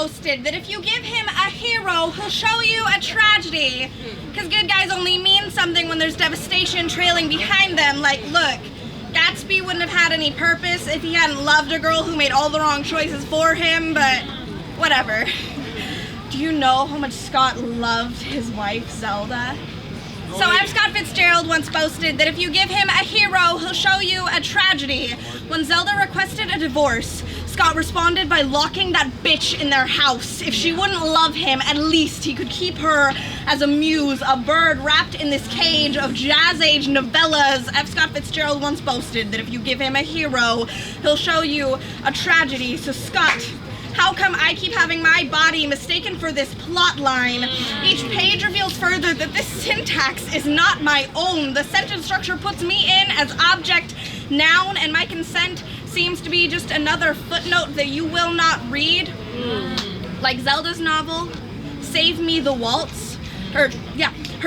boasted that if you give him a hero, he'll show you a tragedy. Because good guys only mean something when there's devastation trailing behind them. Like, look, Gatsby wouldn't have had any purpose if he hadn't loved a girl who made all the wrong choices for him, but whatever. Do you know how much Scott loved his wife, Zelda? So F. Scott Fitzgerald once boasted that if you give him a hero, he'll show you a tragedy. When Zelda requested a divorce, Scott responded by locking that bitch in their house. If she wouldn't love him, at least he could keep her as a muse, a bird wrapped in this cage of jazz-age novellas. F. Scott Fitzgerald once boasted that if you give him a hero, he'll show you a tragedy. So Scott, how come I keep having my body mistaken for this plot line? Each page reveals further that this syntax is not my own. The sentence structure puts me in as object, noun, and my consent seems to be just another footnote that you will not read. Like Zelda's novel, Save Me the Waltz, her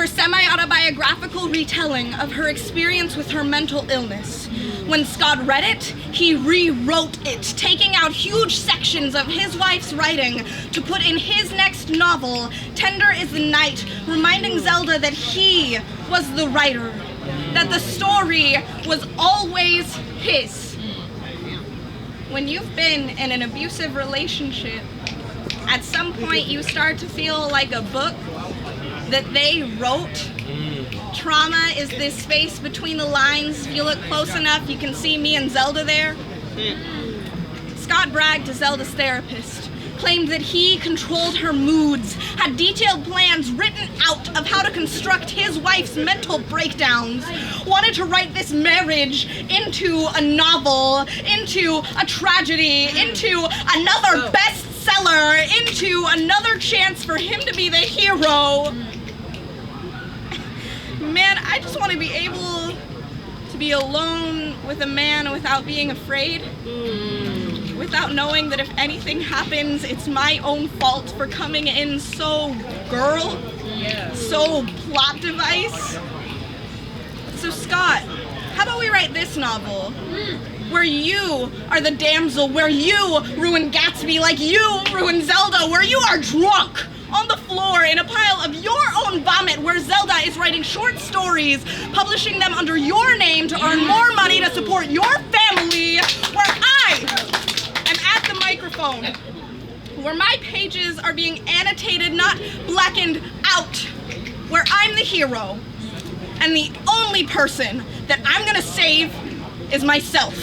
semi-autobiographical retelling of her experience with her mental illness. When Scott read it, he rewrote it, taking out huge sections of his wife's writing to put in his next novel, Tender is the Night, reminding Zelda that he was the writer, that the story was always his. When you've been in an abusive relationship, at some point you start to feel like a book that they wrote. Trauma is this space between the lines. If you look close enough, you can see me and Zelda there. Scott bragged to Zelda's therapist, claimed that he controlled her moods, had detailed plans written out of how to construct his wife's mental breakdowns, wanted to write this marriage into a novel, into a tragedy, into another bestseller, into another chance for him to be the hero. Man, I just want to be able to be alone with a man without being afraid. Without knowing that if anything happens, it's my own fault for coming in so girl, so plot device. So Scott, how about we write this novel? Where you are the damsel, where you ruin Gatsby like you ruin Zelda, where you are drunk on the floor in a pile of your own vomit, where Zelda is writing short stories, publishing them under your name to earn more money to support your family, where I am at the microphone, where my pages are being annotated, not blackened out, where I'm the hero, and the only person that I'm gonna save is myself.